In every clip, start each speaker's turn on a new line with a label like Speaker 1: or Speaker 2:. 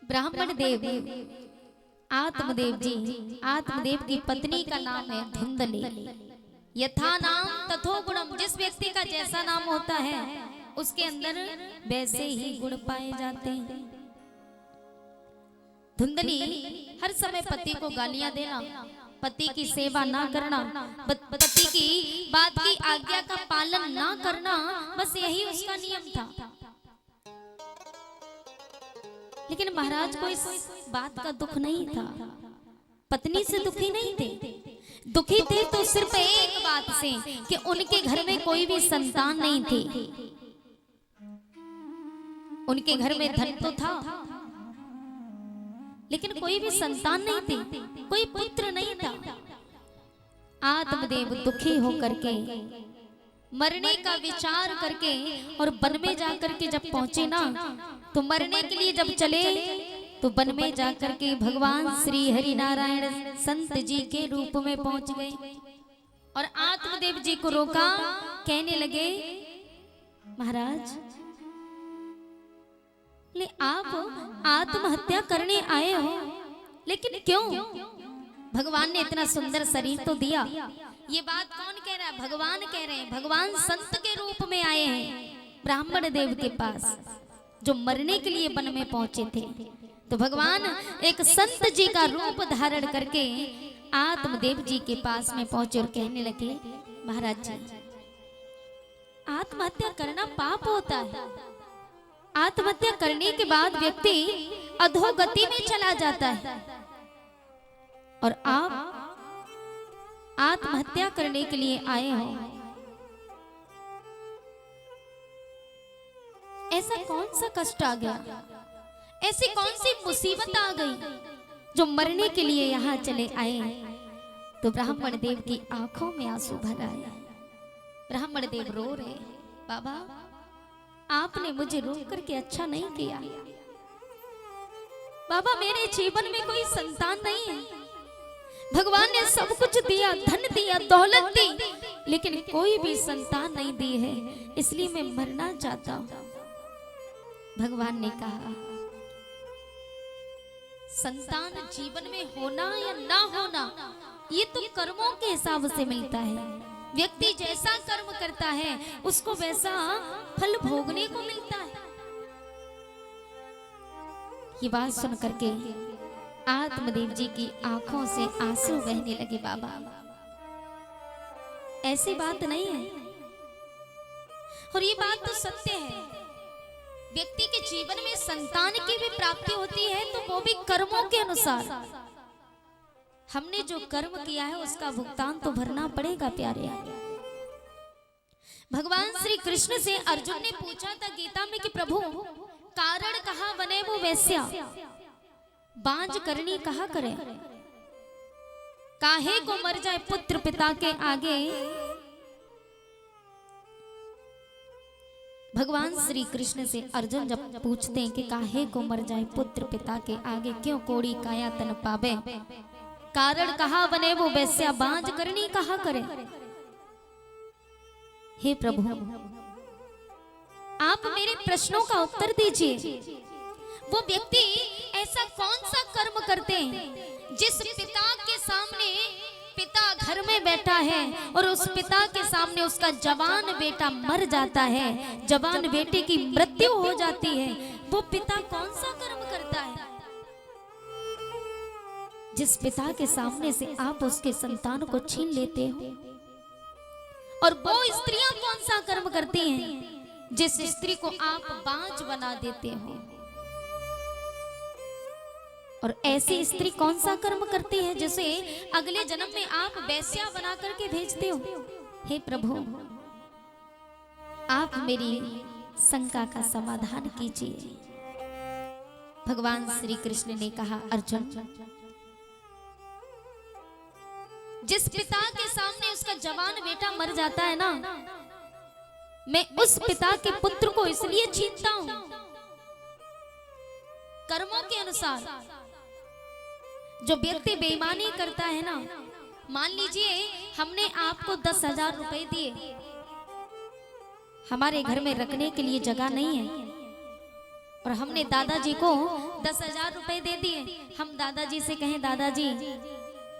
Speaker 1: ब्राह्मण देव आत्मदेव जी, आत्मदेव की पत्नी का नाम है धुंधली। यथा नाम तथो गुणम, जिस व्यक्ति का जैसा नाम होता है उसके अंदर वैसे ही गुण पाए जाते हैं। धुंधली हर समय पति को गालियां देना, पति की सेवा ना करना, पति की बात की आज्ञा का पालन ना करना, बस यही उसका नियम था। लेकिन महाराज को इस बात का दुख नहीं था, पत्नी से दुखी नहीं थे। दुखी थे तो सिर्फ एक बात से कि उनके घर में कोई भी संतान नहीं थी। उनके घर में धन तो था लेकिन कोई भी संतान नहीं थी, कोई पुत्र नहीं था। आत्मदेव दुखी होकर के मरने का विचार करके और वन में जाकर के जब पहुंचे ना, तो मरने के लिए जब चले तो वन में जाकर के भगवान श्री हरि नारायण संत जी के रूप में पहुंच गए और आत्मदेव जी को रोका। कहने लगे, महाराज ले आप आत्महत्या करने आए हो, लेकिन क्यों? भगवान ने इतना सुंदर शरीर तो दिया। ये बात कौन कह रहा है? भगवान कह रहे हैं। भगवान संत के रूप में आए हैं ब्राह्मण देव के पास, जो मरने के लिए वन में पहुंचे थे। तो भगवान एक संत जी का रूप धारण करके आत्मदेव जी के पास में पहुंचे और कहने लगे, महाराज जी आत्महत्या करना पाप होता है। आत्महत्या करने के बाद व्यक्ति अधोगति में चला जाता है और आप आत्महत्या करने के लिए आए हो। ऐसा कौन सा कष्ट आ गया, ऐसी कौन सी मुसीबत आ गई जो मरने के लिए यहाँ चले आए? तो ब्राह्मण देव की आंखों में आंसू भर आए। ब्राह्मण देव रो रहे, बाबा आपने मुझे रोक करके अच्छा नहीं किया। बाबा मेरे जीवन में कोई संतान नहीं है, भगवान ने सब कुछ दिया, धन दिया, दौलत दी, लेकिन कोई भी संतान नहीं दी है, इसलिए मैं मरना चाहता हूं। भगवान ने कहा, संतान जीवन में होना या ना होना ये तो कर्मों के हिसाब से मिलता है। व्यक्ति जैसा कर्म करता है उसको वैसा फल भोगने को मिलता है। ये बात सुन करके आत्मदेव जी की आंखों से आंसू बहने लगे। बाबा ऐसी बात नहीं है, और ये बात तो सत्य है। व्यक्ति के जीवन में संतान की भी प्राप्ति होती है तो वो भी कर्मों के अनुसार। हमने जो कर्म किया है उसका भुगतान तो भरना पड़ेगा प्यारे। भगवान श्री कृष्ण से अर्जुन ने पूछा था गीता में कि प्रभु कारण कहा बने वो वैश्या, बांझ करनी कहा करे, काहे को मर जाए पुत्र पिता के आगे। भगवान श्री कृष्ण से अर्जुन जब पूछते हैं कि काहे को मर जाए पुत्र पिता के आगे, क्यों कोड़ी काया तन पावे, कारण कहा बने वो वैश्या, बांझ करनी कहा करे। हे प्रभु आप मेरे प्रश्नों का उत्तर दीजिए। वो व्यक्ति ऐसा कौन सा कर्म करते हैं जिस पिता के सामने, पिता घर में बैठा है और उस पिता के सामने उसका जवान बेटा मर जाता है, जवान बेटे की मृत्यु हो जाती है, वो पिता कौन सा कर्म करता है? जिस पिता के सामने से आप उसके संतान को छीन लेते हो। और वो स्त्रियां कौन सा कर्म करती हैं जिस स्त्री को आप बांझ बना देते हो। और ऐसी स्त्री कौन सा कर्म करती है जिसे अगले जन्म में आप वैश्या बना करके भेजते हो। हे प्रभु आप मेरी शंका का समाधान कीजिए। भगवान श्री कृष्ण ने कहा, अर्जुन जिस पिता के सामने उसका जवान बेटा मर जाता है ना, मैं उस पिता के पुत्र को इसलिए छीनता हूं कर्मों के अनुसार। जो व्यक्ति बेईमानी करता है ना, मान लीजिए हमने आपको 10,000 रुपए दिए, हमारे घर में रखने के लिए जगह नहीं है और हमने दादाजी को 10,000 रुपए दे दिए। हम दादाजी से कहें दादाजी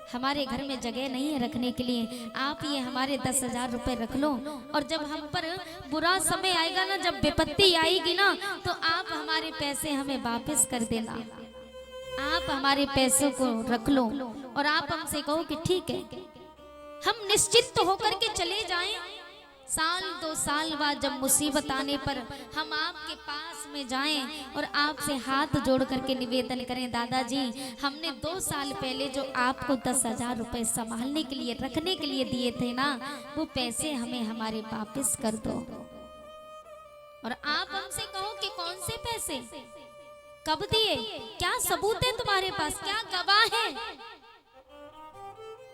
Speaker 1: हमारे घर में जगह नहीं है रखने के लिए, आप ये हमारे 10,000 रुपए रख लो, और जब हम पर बुरा समय आएगा ना, जब विपत्ति आएगी ना, तो आप हमारे पैसे हमें वापस कर देना। आप हमारे पैसों को रख लो और आप हमसे कहो कि ठीक है। हम निश्चिंत होकर के चले जाएं। साल 2 साल बाद जब मुसीबत आने पर हम आपके पास में जाएं और आपसे हाथ जोड़ करके निवेदन करें, दादाजी हमने 2 साल पहले जो आपको 10,000 रुपए संभालने के लिए रखने के लिए दिए थे ना, वो पैसे हमें हमारे वापस कर दो। और आप हमसे कहो कि कौन से पैसे, कब दिए, क्या सबूत है तुम्हारे पास, क्या गवाह है?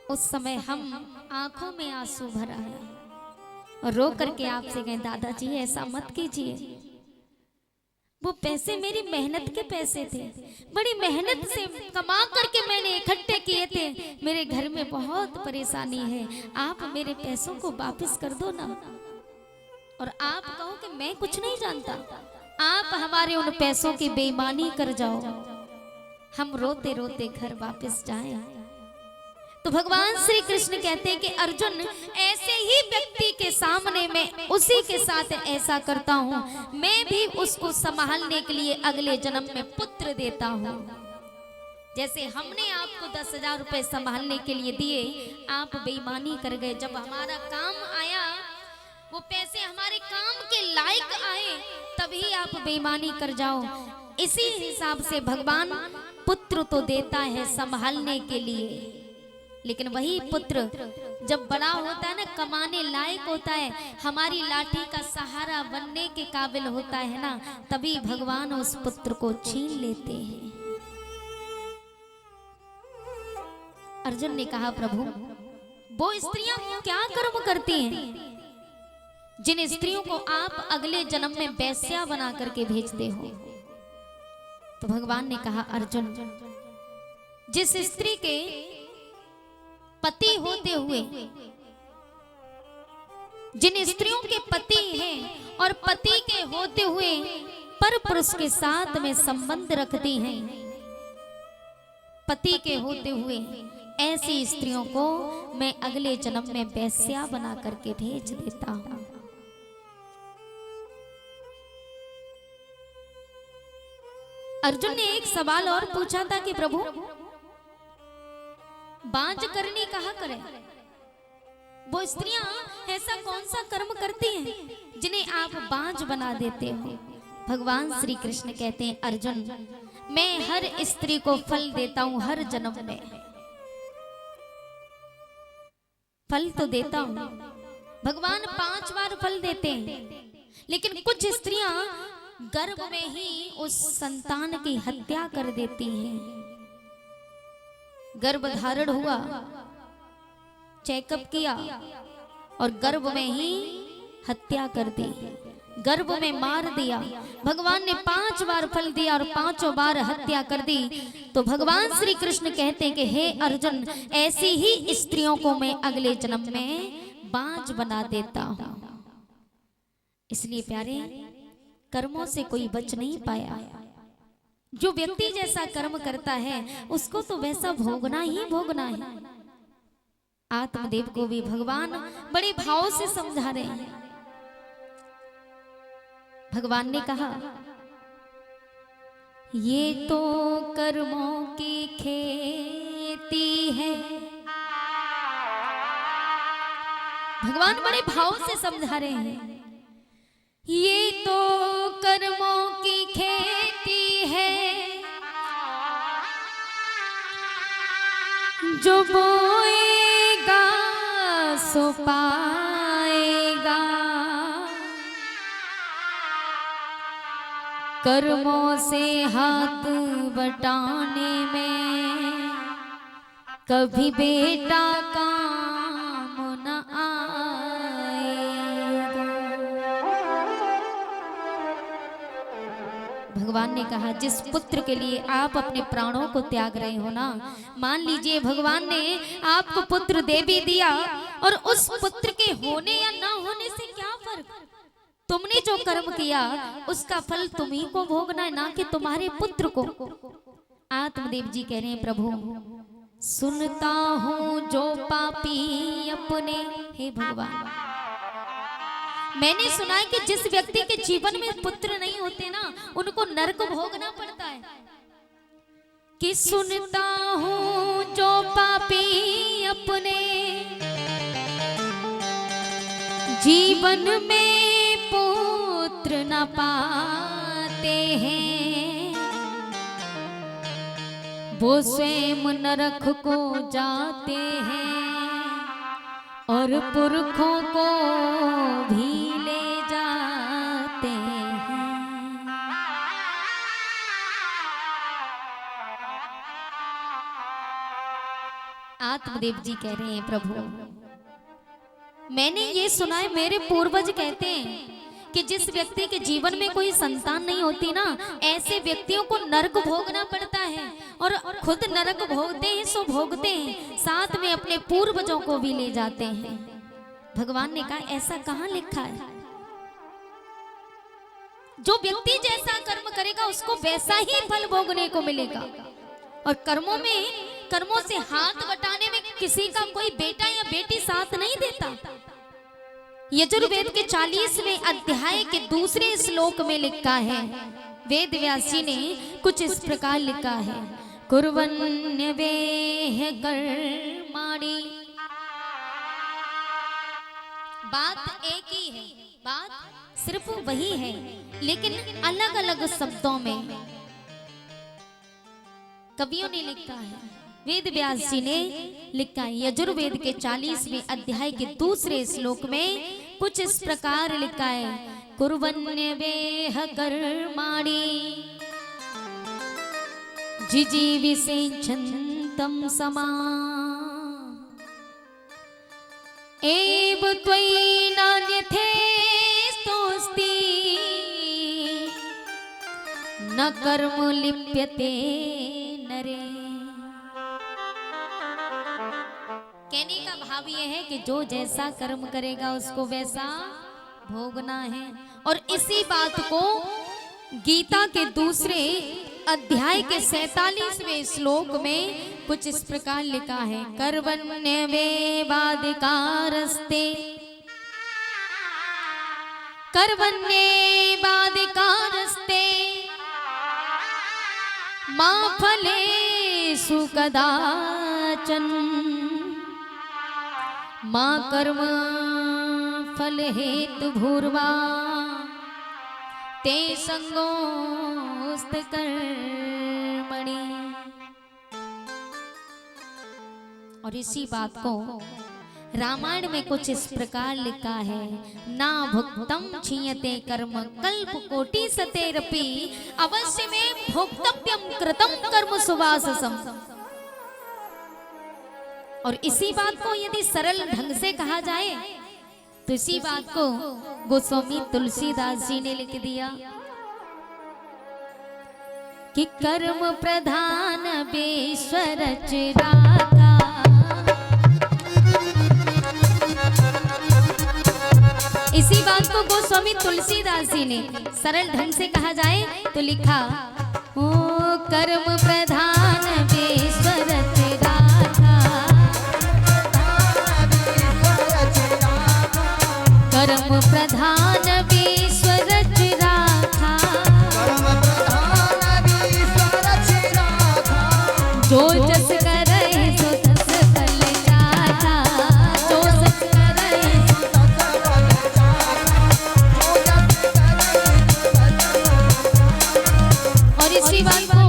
Speaker 1: उस समय हम आंखों में आंसू भर आया और रो करके आपसे कहें, दादाजी ऐसा मत कीजिए, वो पैसे मेरी मेहनत के पैसे थे, बड़ी मेहनत से कमा करके मैंने इकट्ठे किए थे, मेरे घर में बहुत परेशानी है, आप मेरे पैसों को वापस कर दो ना। और आप कहो कि मैं कुछ नहीं जानता, आप हमारे उन पैसों की बेईमानी कर जाओ, हम रोते रोते घर वापस जाएं। तो भगवान श्री कृष्ण कहते हैं कि अर्जुन ऐसे ही व्यक्ति के सामने मैं उसी के साथ ऐसा करता हूँ, मैं भी उसको संभालने के लिए अगले जन्म में पुत्र देता हूँ। जैसे हमने आपको 10,000 रुपए संभालने के लिए दिए, आप बेईमानी कर गए, जब हमारा काम आया, वो पैसे हमारे काम के लायक आए, तभी आप बेईमानी कर जाओ। इसी हिसाब से भगवान पुत्र तो देता है संभालने के लिए, लेकिन वही पुत्र जब बड़ा होता है ना, कमाने लायक होता है, हमारी लाठी का सहारा बनने के काबिल होता है ना, तभी भगवान उस पुत्र को छीन लेते हैं। अर्जुन ने कहा, प्रभु वो स्त्रियां क्या कर्म करती हैं जिन स्त्रियों को आप अगले जन्म में वेश्या बना करके भेजते हो? तो भगवान ने कहा, अर्जुन जिस स्त्री के पति होते हुए, जिन स्त्रियों के पति हैं और पति के होते हुए पर पुरुष के साथ में संबंध रखती हैं, पति के होते हुए, ऐसी स्त्रियों को मैं अगले जन्म में वेश्या बना करके भेज देता हूं। अर्जुन ने एक सवाल और पूछा था कि प्रभु बांझ करनी कहा करें, वो स्त्रियां ऐसा कौन सा कर्म करती हैं जिन्हें आप बांझ बना देते हो? भगवान श्री कृष्ण कहते हैं, अर्जुन मैं हर स्त्री को फल देता हूं, हर जन्म में फल तो देता हूं। भगवान 5 बार फल देते हैं, लेकिन कुछ स्त्रियां गर्भ में ही उस संतान की हत्या कर देती हैं। गर्भ धारण हुआ, चेकअप किया और गर्भ में ही हत्या कर दी, गर्भ में मार दिया। भगवान ने 5 बार फल दिया और 5 बार हत्या कर दी। तो भगवान श्री कृष्ण कहते हैं कि हे अर्जुन, ऐसी ही स्त्रियों को मैं अगले जन्म में बांझ बना देता हूं। इसलिए प्यारे, कर्मों से कोई बच नहीं पाया। जो व्यक्ति जैसा कर्म करता है उसको तो वैसा भोगना ही भोगना है। आत्मदेव को भी भगवान बड़े भाव से समझा रहे हैं। भगवान ने कहा, ये तो कर्मों की खेती है। भगवान बड़े भाव से समझा रहे हैं, ये तो कर्मों की खेती है, जो बोएगा सो पाएगा। कर्मों से हाथ बटाने में कभी बेटा काम न आएगा। भगवान ने कहा, जिस पुत्र के लिए आप अपने प्राणों को त्याग रहे हो ना, मान लीजिए भगवान ने आपको पुत्र दे भी दिया और उस पुत्र के होने या ना होने से क्या फर्क, तुमने जो कर्म किया उसका फल तुम्ही को भोगना है, ना कि तुम्हारे पुत्र को। आत्मदेव जी कह रहे हैं प्रभु सुनता हूँ जो पापी अपने, हे भगवान मैंने सुना है कि जिस व्यक्ति के जीवन में पुत्र नहीं होते ना उनको नरक भोगना पड़ता है। कि सुनता हूँ जो पापी अपने जीवन में पुत्र न पाते हैं, वो स्वयं नरक को जाते हैं और पुरखों को भी ले जाते हैं। आत्मदेव जी कह रहे हैं प्रभु मैंने ये सुना है, मेरे पूर्वज कहते हैं कि जिस व्यक्ति के जीवन में कोई संतान नहीं होती ना ऐसे व्यक्तियों को नरक भोगना पड़ता है, और खुद नरक भोगते हैं सो भोगते हैं साथ में अपने पूर्वजों को भी ले जाते हैं। भगवान ने कहा ऐसा कहाँ लिखा है? जो व्यक्ति जैसा कर्म करेगा उसको वैसा ही फल भोगने को मिलेगा। और कर्मों से हाथ बटाने में किसी का कोई बेटा या बेटी साथ नहीं देता। यजुर्वेद के 40वें अध्याय के दूसरे श्लोक में लिखा है, वेद व्यास जी ने कुछ इस प्रकार लिखा है, कुर्वन्यवेह कर्माणि। बात एक ही है, बात सिर्फ वही है, लेकिन अलग अलग शब्दों में कवियों ने लिखा है। वेद व्यास जी ने लिखा है यजुर्वेद के 40वें अध्याय के दूसरे श्लोक में कुछ इस प्रकार लिखा है, कुर्वन्यवेह कर्माणि जिजीविषेच्छन्तं समा एव त्वयि नान्यथेस्तोऽस्ति न कर्म लिप्यते नरे। कहने का भाव यह है कि जो जैसा कर्म करेगा उसको वैसा भोगना है। और इसी बात को गीता के दूसरे अध्याय के 47वें श्लोक में कुछ इस प्रकार लिखा है, कर्वण्येवाधिकारस्ते कर्वण्येवाधिकारस्ते मा फलेषु कदाचन मा कर्म फल हेतु भूर्वा ते संगोस्त कर्मणि। और इसी बात को रामायण में कुछ इस प्रकार लिखा है, ना भुक्तम क्षीयते कर्म कल्प कोटि सतेरपि अवश्य में भोक्तव्यम कृतम कर्म सुवाससम। और इसी बात को यदि सरल ढंग से कहा जाए तो इसी बात को गोस्वामी तुलसीदास जी ने लिख दिया कि कर्म प्रधान विश्व रचराता। इसी बात को गोस्वामी तुलसीदास जी ने सरल ढंग से कहा जाए तो लिखा, ओ कर्म प्रधान विश्व रचराता कर्म प्रधान विश्व रच राखा जो जस करे सो तस फल जाता जो जस करे सो तस फल जाता। और इसी बात को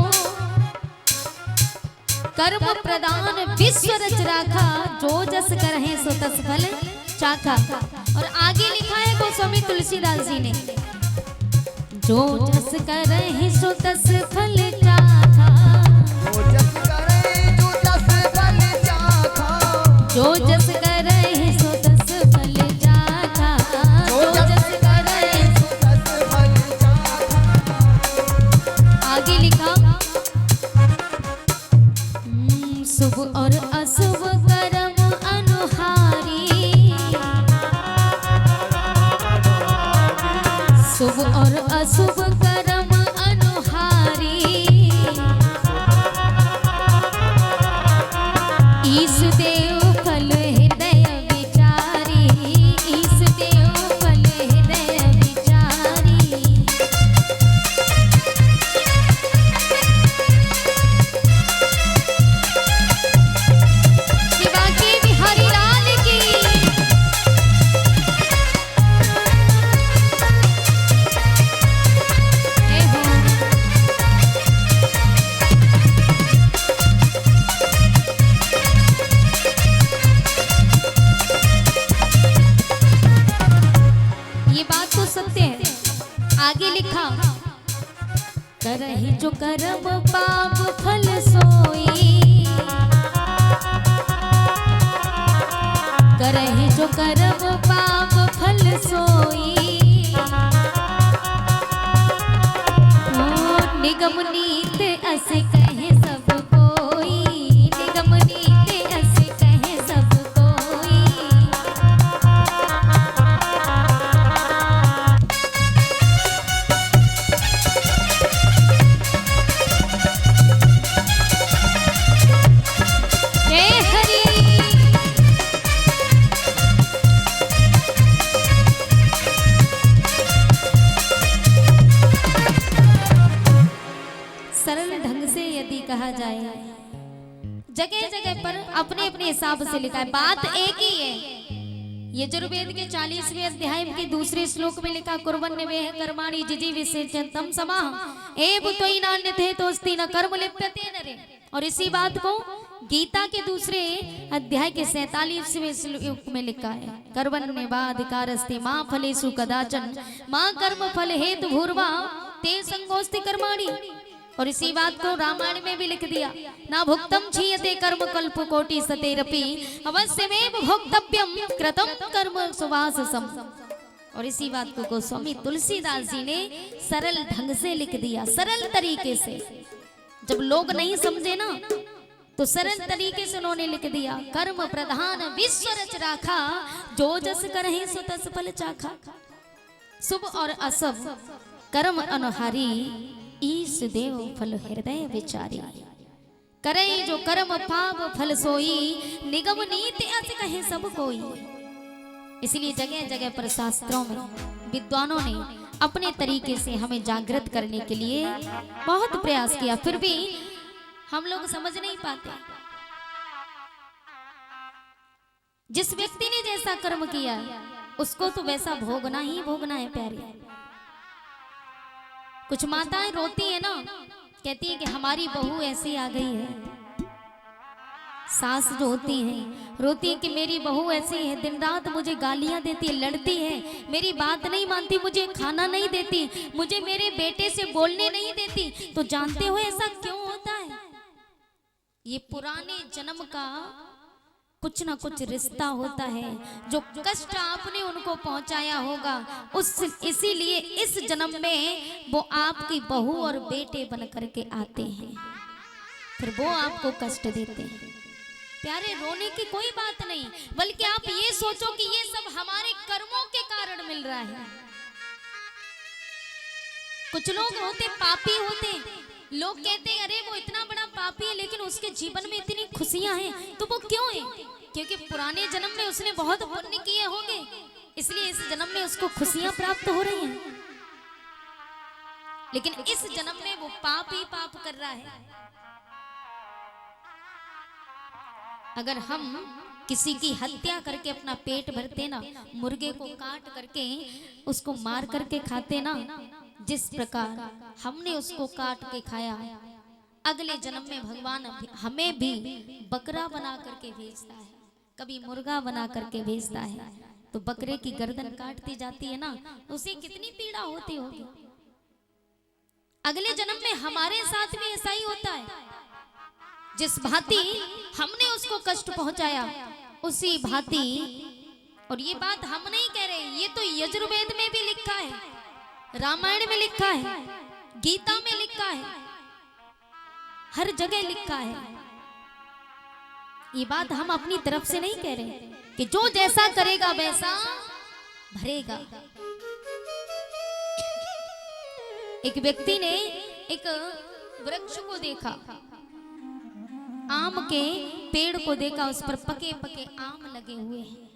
Speaker 1: कर्म प्रधान विश्व रच राखा जो जस करे सो तस फल चाखा। और आगे लिखा है गोस्वामी तुलसीदास जी ने, जो जस करे सो तस फल चाखा जो जस करे सो तस फल चाखा जो जस करे सो तस फल चाखा। आगे लिखा, शुभ और अशुभ कर्म अनुहारी करहि जो कर्म पाप फल सोई, करहि जो कर्म पाप फल सोई। निगम नीत अस कहे सब कोई, निगम नीत अस कहे सब कोई। जय हरि। सरल ढंग से यदि कहा जाए, जगह जगह पर अपने अपने हिसाब से लिखा है, बात एक ही है। यजुर्वेद के 40वें अध्याय के दूसरे श्लोक में लिखा, कुर्वन्नवेह कर्माणि जिजी विशेषतम समाह एव त्वयि नान्यथे तोस्ति न कर्म लिप्यते नरे। और इसी बात को गीता के दूसरे अध्याय के 47वें श्लोक में लिखा है, कर्मण्येवाधिकारस्ते मा फलेषु कदाचन मा कर्म फल हेतु भूर्वा ते संगोस्ति कर्माणि। और इसी बात को रामायण में भी लिख दिया, ना भुक्तम क्षीयते कर्म कल्प कोटि सतेरपि अवश्यमेव भोक्तव्यम कृतं कर्म सुवाससम। और इसी बात को गोस्वामी तुलसीदास जी ने सरल ढंग से लिख दिया, सरल तरीके से। जब लोग नहीं समझे ना तो सरल तरीके से उन्होंने लिख दिया, कर्म प्रधान विश्व रच राखा जो जस करहि सो तस फल चाखा। शुभ और अशुभ कर्म अनुहारी ईश देव फल हृदय विचारी। करे जो कर्म पाप फल सोई, निगम नीति अस कहे सब कोई। इसलिए जगह जगह पर शास्त्रों में विद्वानों ने अपने तरीके से हमें जागृत करने के लिए बहुत प्रयास किया, फिर भी हम लोग समझ नहीं पाते। जिस व्यक्ति ने जैसा कर्म किया उसको तो वैसा भोगना ही भोगना है प्यारे। कुछ माताएं रोती है ना, कहती है कि हमारी बहू ऐसी आ गई है। सास जो होती है रोती है कि मेरी बहू ऐसी है, दिन रात मुझे गालियां देती है, लड़ती है, मेरी बात नहीं मानती, मुझे खाना नहीं देती, मुझे मेरे बेटे से बोलने नहीं देती। तो जानते हो ऐसा क्यों होता है? ये पुराने जन्म का कुछ ना कुछ रिश्ता होता है, जो कष्ट आपने उनको पहुंचाया होगा, इसीलिए इस जन्म में वो आपकी बहू और बेटे बन करके आते हैं, फिर वो आपको कष्ट देते हैं। प्यारे, रोने की कोई बात नहीं, बल्कि आप ये सोचो कि ये सब हमारे कर्मों के कारण मिल रहा है। कुछ लोग होते पापी होते, लोग कहते हैं अरे वो इतना बड़ा पापी है लेकिन उसके जीवन में इतनी खुशियां हैं, तो वो क्यों है? क्योंकि पुराने जन्म में उसने बहुत पुण्य किए होंगे, इसलिए इस जन्म में उसको खुशियां प्राप्त हो रही हैं। लेकिन इस जन्म में वो पाप ही पाप कर रहा है। अगर हम किसी की हत्या करके अपना पेट भरते ना, मुर्गे को काट करके उसको मार करके खाते ना, जिस प्रकार हमने उसको काट के खाया, अगले जन्म में भगवान हमें भी बकरा बना करके भेजता है, कभी मुर्गा बना करके भेजता है। तो बकरे की गर्दन काटती जाती है ना, उसे कितनी पीड़ा होती होगी। अगले जन्म में हमारे साथ भी ऐसा ही होता है, जिस भांति हमने उसको कष्ट पहुंचाया उसी भांति। और ये बात हम नहीं कह रहे, ये तो यजुर्वेद में भी लिखा है, रामायण में लिखा है, गीता में लिखा है, हर जगह लिखा है। ये बात हम अपनी तरफ से नहीं कह रहे कि जो जैसा करेगा वैसा भरेगा। एक व्यक्ति ने एक वृक्ष को देखा, आम के पेड़ को देखा, उस पर पके पके आम लगे हुए हैं।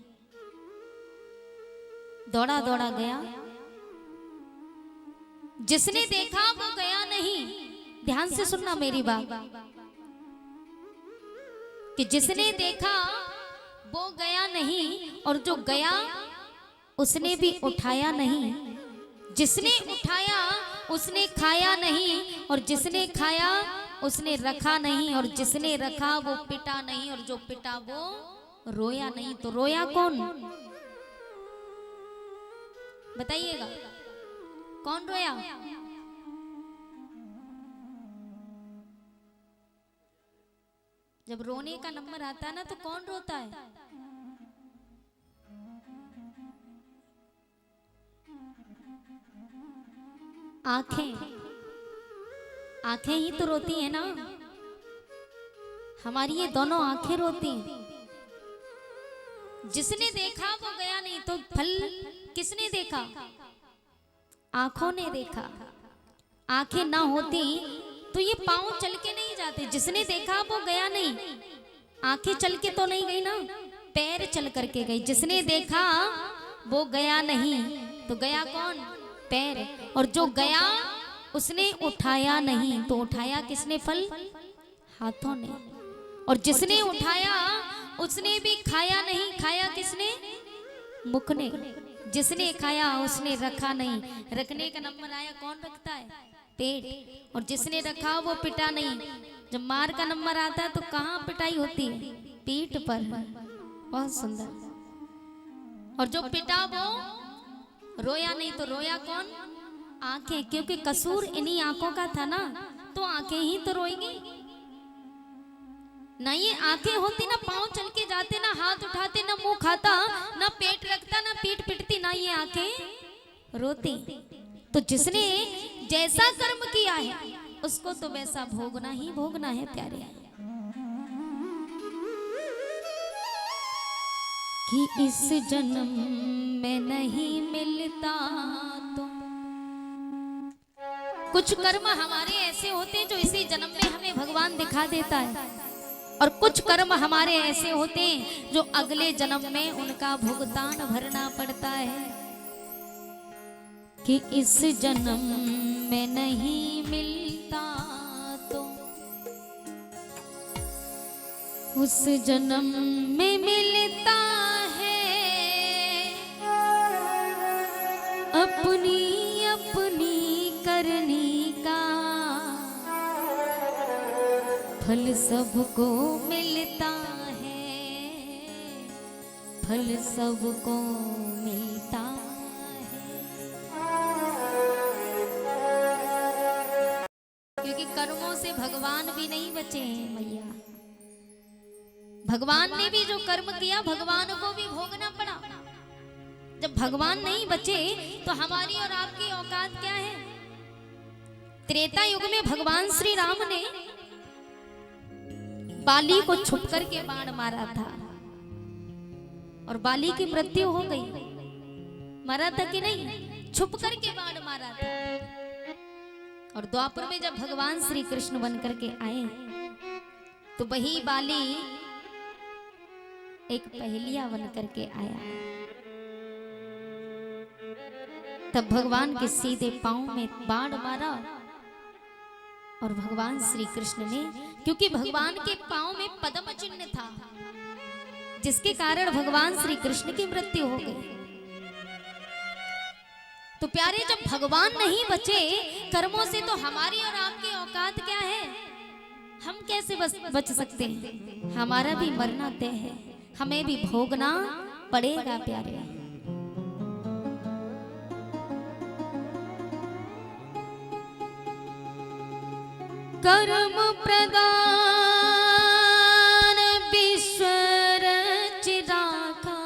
Speaker 1: दौड़ा दौड़ा गया, जिसने देखा वो गया नहीं। ध्यान से सुनना मेरी बात, कि जिसने देखा वो गया नहीं, और जो गया उसने भी उठाया नहीं। जिसने उठाया उसने खाया नहीं, और जिसने खाया उसने रखा नहीं, और जिसने रखा वो पिटा नहीं, और जो पिटा वो रोया नहीं। तो रोया कौन? बताइएगा, कौन रोया? जब रोने का नंबर आता है ना तो कौन रोता है? आंखें, आंखें ही तो रोती है ना। हमारी ये दोनों आंखें रोती हैं। जिसने देखा वो गया नहीं, तो फल किसने देखा? आंखों ने देखा। आंखें ना होती तो ये पांव चल के नहीं जाते। जिसने देखा वो गया नहीं। आंखें चल के तो नहीं गई ना, पैर चल करके गई। जिसने देखा वो गया नहीं, तो गया कौन? पैर। और जो गया उसने उठाया नहीं, तो उठाया किसने फल? हाथों ने। और जिसने उठाया उसने भी खाया नहीं, खाया किसने? मुख ने। जिसने खाया उसने रखा नहीं, रखने का नंबर आया कौन रखता है? पेट। और जिसने रखा वो पिटा नहीं। जब मार का नंबर आता है तो कहाँ पिटाई होती है? पीठ पर। बहुत सुंदर। और जो पिटा वो रोया नहीं, तो रोया कौन? आंखें। क्योंकि कसूर इन्हीं आंखों का था ना, तो आंखें ही तो रोएंगी ना। ये आंखें होती ना पांव चल के जाते, ना हाथ उठाते, ना मुंह खाता, ना पेट रखता, ना पीठ पिटती, ना ये आंखें रोती। तो जिसने जैसा कर्म किया है उसको तो वैसा भोगना ही भोगना है प्यारे। कि इस जन्म में नहीं मिलता तो कुछ कर्म हमारे ऐसे होते हैं जो इसी जन्म में हमें भगवान दिखा देता है, और कुछ कर्म हमारे ऐसे होते हैं जो अगले जन्म में उनका भुगतान भरना पड़ता है। कि इस जन्म में नहीं मिलता तो उस जन्म में मिलता है। अपनी अपनी करनी का फल सबको मिलता है, फल सबको मिलता है। क्योंकि कर्मों से भगवान भी नहीं बचे हैं मैया। भगवान ने भी जो कर्म किया भगवान को भी भोगना पड़ा। जब भगवान नहीं बचे तो हमारी और आपकी औकात क्या है? त्रेता युग में भगवान श्री राम ने बाली को छुप करके बाण मारा था और बाली की मृत्यु हो गई। मरा था कि नहीं? छुप करके बाण मारा था। और द्वापर में जब भगवान श्री कृष्ण बन करके आए तो वही बाली एक पहेलिया बन करके आया। तब भगवान के सीधे पांव में बाण मारा और भगवान श्री कृष्ण ने, क्योंकि भगवान के पांव में पद्म चिन्ह था जिसके कारण भगवान श्री कृष्ण की मृत्यु हो गई। तो प्यारे, जब भगवान नहीं बचे कर्मों से तो हमारी और आपकी औकात क्या है? हम कैसे बच सकते हैं? हमारा भी मरना तय है, हमें भी भोगना पड़ेगा प्यारे। कर्म प्रदान विश्व रच राखा,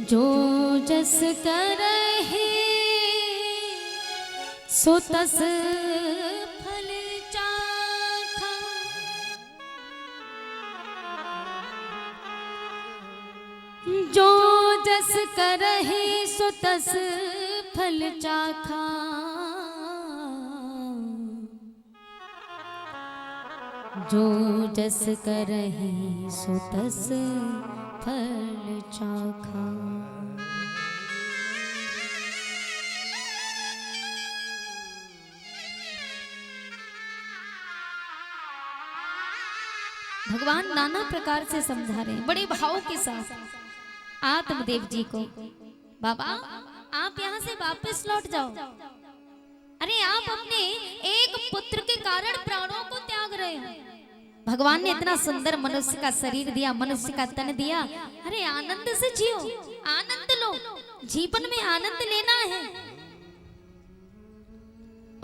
Speaker 1: जो जस करहि सो तस फल चाखा। जो जस करहि सो तस फल चाखा। जो जस करहि सो तस फल चाखा। भगवान नाना प्रकार से समझा रहे हैं, बड़े भाव के साथ आत्मदेव जी को। बाबा, आप यहाँ से वापस लौट जाओ। अरे आप अपने एक पुत्र के कारण प्राणों को त्याग रहे हो। भगवान ने इतना सुंदर मनुष्य का शरीर दिया, मनुष्य का तन दिया। अरे आनंद से जियो, आनंद लो, जीवन में आनंद लेना है।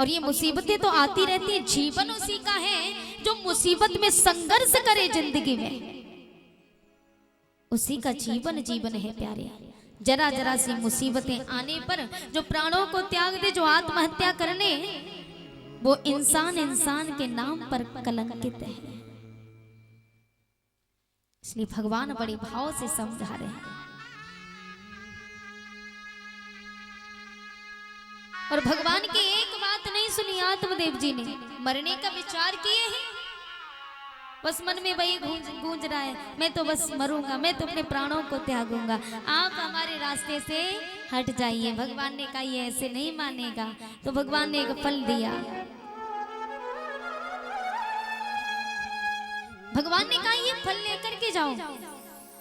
Speaker 1: और ये मुसीबतें तो आती रहती है, जीवन उसी का है जो मुसीबत में संघर्ष करे जिंदगी में, उसी का जीवन जीवन है प्यारे। जरा जरा सी मुसीबतें आने पर जो प्राणों को त्याग दे, जो आत्महत्या करने, वो इंसान इंसान के नाम पर कलंकित है। इसलिए भगवान बड़े भाव से समझा रहे हैं। और भगवान की एक बात नहीं सुनी आत्मदेव जी ने, मरने का विचार किए हैं, बस मन में वही गूंज रहा है, मैं तो बस मरूंगा, मैं तो अपने प्राणों को त्यागूंगा, आप हमारे रास्ते से हट जाइए। भगवान ने कहा ये ऐसे नहीं मानेगा, तो भगवान ने एक फल दिया। भगवान ने कहा ये फल लेकर के जाओ,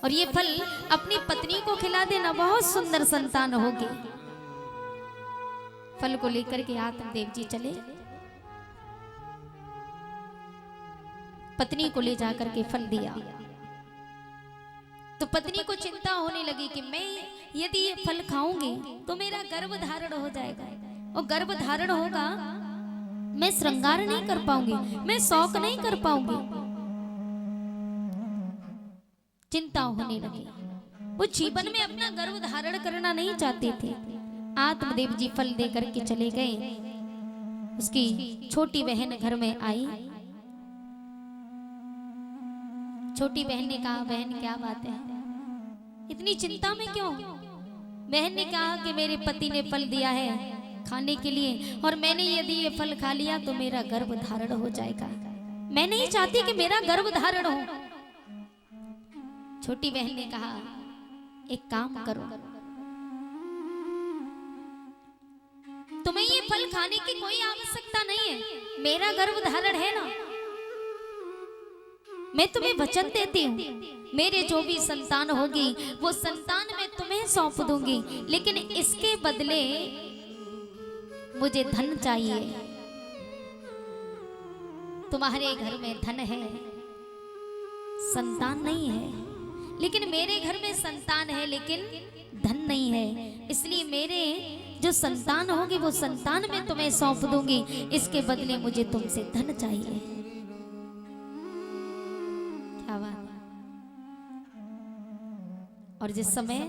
Speaker 1: और ये फल अपनी पत्नी को खिला देना, बहुत सुंदर संतान होगी। फल को लेकर के आत्मदेव जी चले, पत्नी को ले जाकर के फल दिया। तो पत्नी को चिंता होने लगी कि मैं यदि ये फल खाऊंगी तो मेरा गर्भ धारण हो जाएगा, और गर्भ धारण होगा मैं श्रृंगार नहीं कर पाऊंगी, मैं शौक नहीं कर पाऊंगी। चिंता होने लगी, वो जीवन में अपना गर्भ धारण करना नहीं चाहते थे। आत्मदेव जी फल दे करके चले गए। उसकी छोटी बहन घर में आई। छोटी बहन ने कहा, बहन क्या बात है, इतनी चिंता में क्यों? बहन ने कहा कि मेरे पति ने फल दिया है खाने के लिए, और मैंने यदि ये फल खा लिया तो मेरा गर्भ धारण हो जाएगा, मैं नहीं चाहती कि मेरा गर्भ धारण हो। छोटी बहन ने कहा एक काम करो, तुम्हें ये फल खाने की कोई आवश्यकता नहीं है, मेरा गर्भ धारण है ना, मैं तुम्हें वचन देती हूँ, मेरे जो भी संतान होगी वो संतान मैं तुम्हें सौंप दूंगी, लेकिन इसके बदले मुझे धन चाहिए। तुम्हारे घर में धन है, संतान नहीं है, लेकिन मेरे घर में संतान है लेकिन धन नहीं है, इसलिए मेरे जो संतान होगी वो संतान मैं तुम्हें सौंप दूंगी, इसके बदले मुझे तुमसे धन चाहिए। क्या बात है। और जिस समय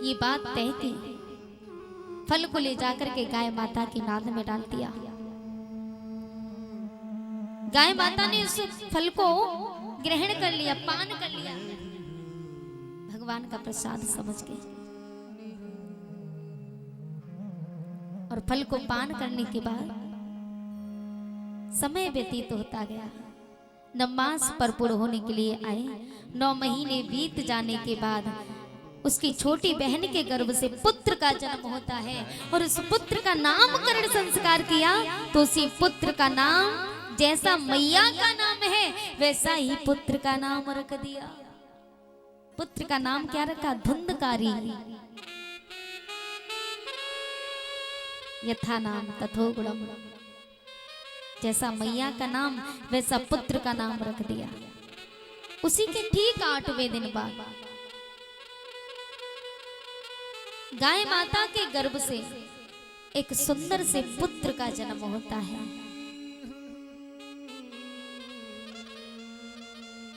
Speaker 1: ये बात तय की, फल को ले जाकर के गाय माता की नाद में डाल दिया। गाय माता ने उस फल को ग्रहण कर लिया, पान कर लिया, भगवान का प्रसाद समझ के, और फल को पान करने के बाद समय व्यतीत होता गया। 9 मास पर पूर्ण होने के लिए आए। 9 महीने बीत जाने के बाद उसकी छोटी बहन के गर्भ से पुत्र का जन्म होता है, और उस पुत्र का नामकरण संस्कार किया, तो उसी पुत्र का नाम जैसा मैया का नाम है वैसा ही पुत्र का नाम रख दिया। पुत्र का नाम क्या रखा? धुंधकारी। यथा नाम तथो गुणम, जैसा मैया का नाम वैसा पुत्र का नाम रख दिया। उसी के ठीक 8वें दिन बाद गाय माता के गर्भ से एक सुंदर से पुत्र का जन्म होता है,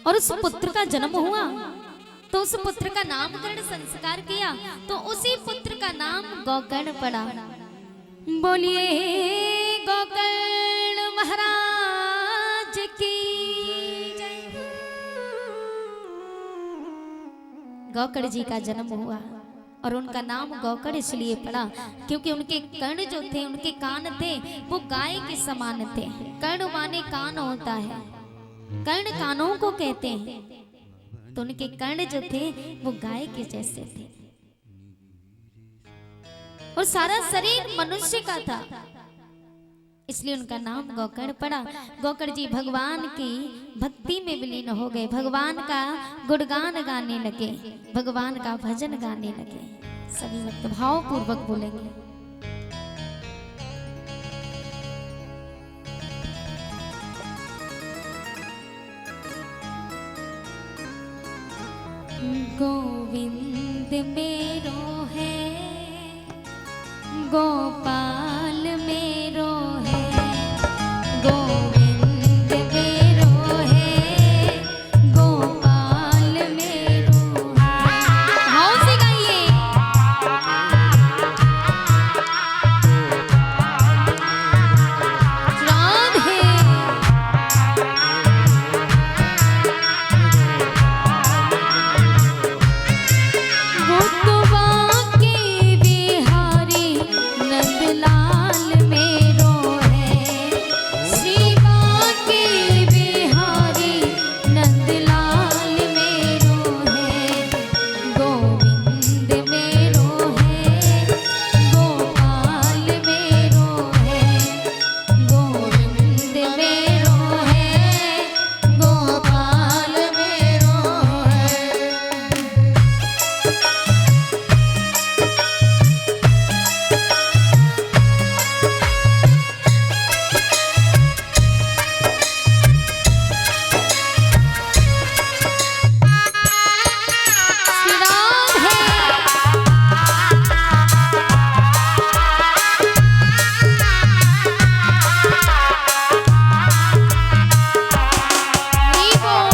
Speaker 1: और उस पुत्र का जन्म हुआ तो उस पुत्र का नामकरण संस्कार किया, तो उसी पुत्र का नाम गोकर्ण पड़ा। बोलिए गोकर्ण महाराज की जय। गोकर्ण जी का जन्म हुआ, और उनका नाम गोकर्ण इसलिए पड़ा क्योंकि उनके कर्ण जो थे, उनके कान थे, वो गाय के समान थे। कर्ण माने कान होता है, कर्ण कानों को कहते हैं, तो उनके कर्ण जो थे वो गाय के जैसे थे, और सारा शरीर मनुष्य का था, इसलिए उनका नाम गोकर्ण पड़ा। गोकर्ण जी भगवान की भक्ति में विलीन हो गए, भगवान का गुणगान गाने लगे, भगवान का भजन गाने लगे। सभी भक्त भाव पूर्वक बोलेंगे। गोविंद मेरो है गोपाल मेरो है, गोविंद मेरो है, गोपाल मेरो है। भाव से गाइए। राधे गोतवा के बिहारी नंदलाल मेरो है, शिवा के बिहारी नंदलाल मेरो है, गोविंद मेरो है, गोपाल मेरो है, गोविंद मेरो है, गोपाल मेरो है। श्री राम है। हरि बोल।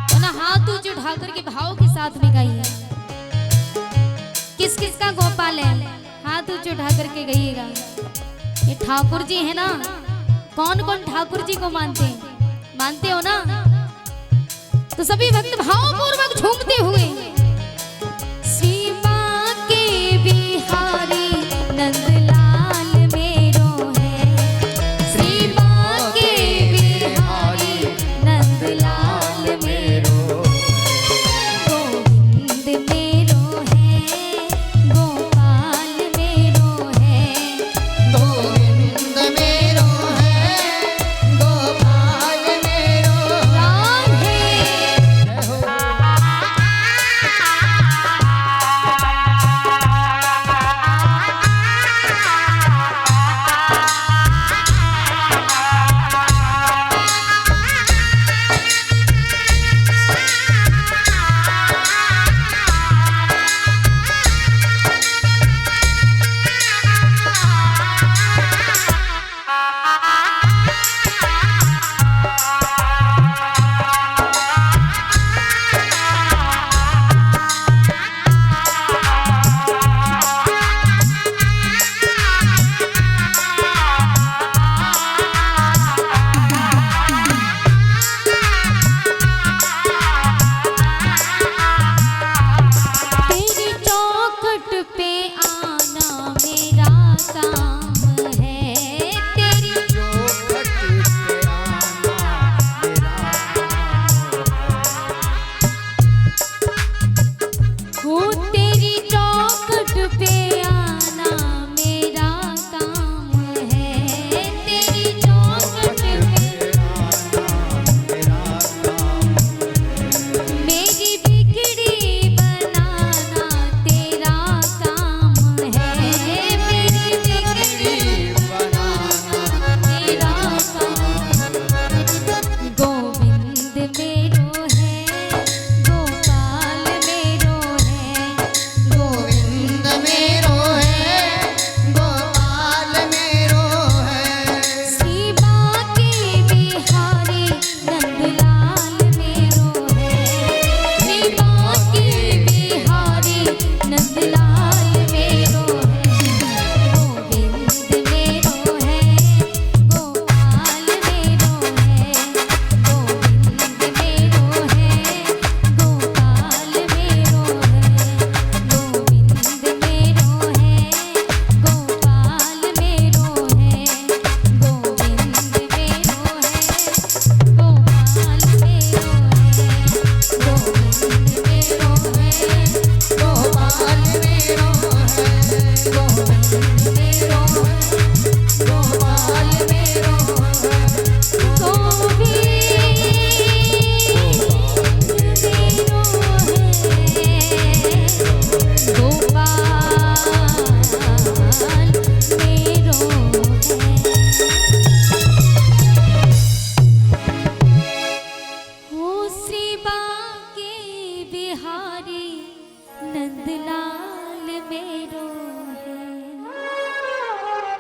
Speaker 1: तो ना हाथ ऊंचे उठा करके भाव के साथ में गाइए। किस किस का गोपाल है, हाथ ऊंचे उठा करके गाइएगा। ये ठाकुर जी है ना, कौन कौन ठाकुर जी को मानते हैं, मानते हो ना? तो सभी भक्त भाव पूर्वक झूमते हुए शिवा के बिहारी नंदलाल मेरो है, शिवा के बिहारी नंदलाल मेरो, गोविंद मेरो है, गोपाल मेरो है,
Speaker 2: गोविंद मेरो है, गोपाल मेरो
Speaker 1: राधे
Speaker 2: जय हो।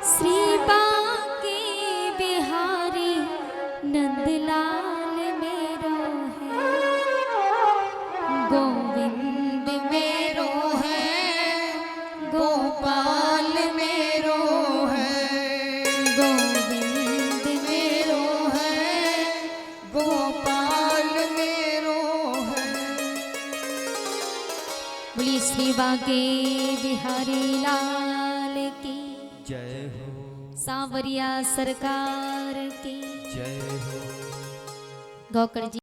Speaker 1: श्री बांके बिहारी नंदलाल मेरो है, गोविंद मेरो है,
Speaker 2: गोपाल मेरो है,
Speaker 1: गोविंद
Speaker 2: मेरो है, गोपाल मेरो है।
Speaker 1: बोली श्री बांके बिहारी लाल की
Speaker 3: जय हो,
Speaker 1: सांवरिया सरकार की
Speaker 3: जय हो।
Speaker 1: गौकड़ जी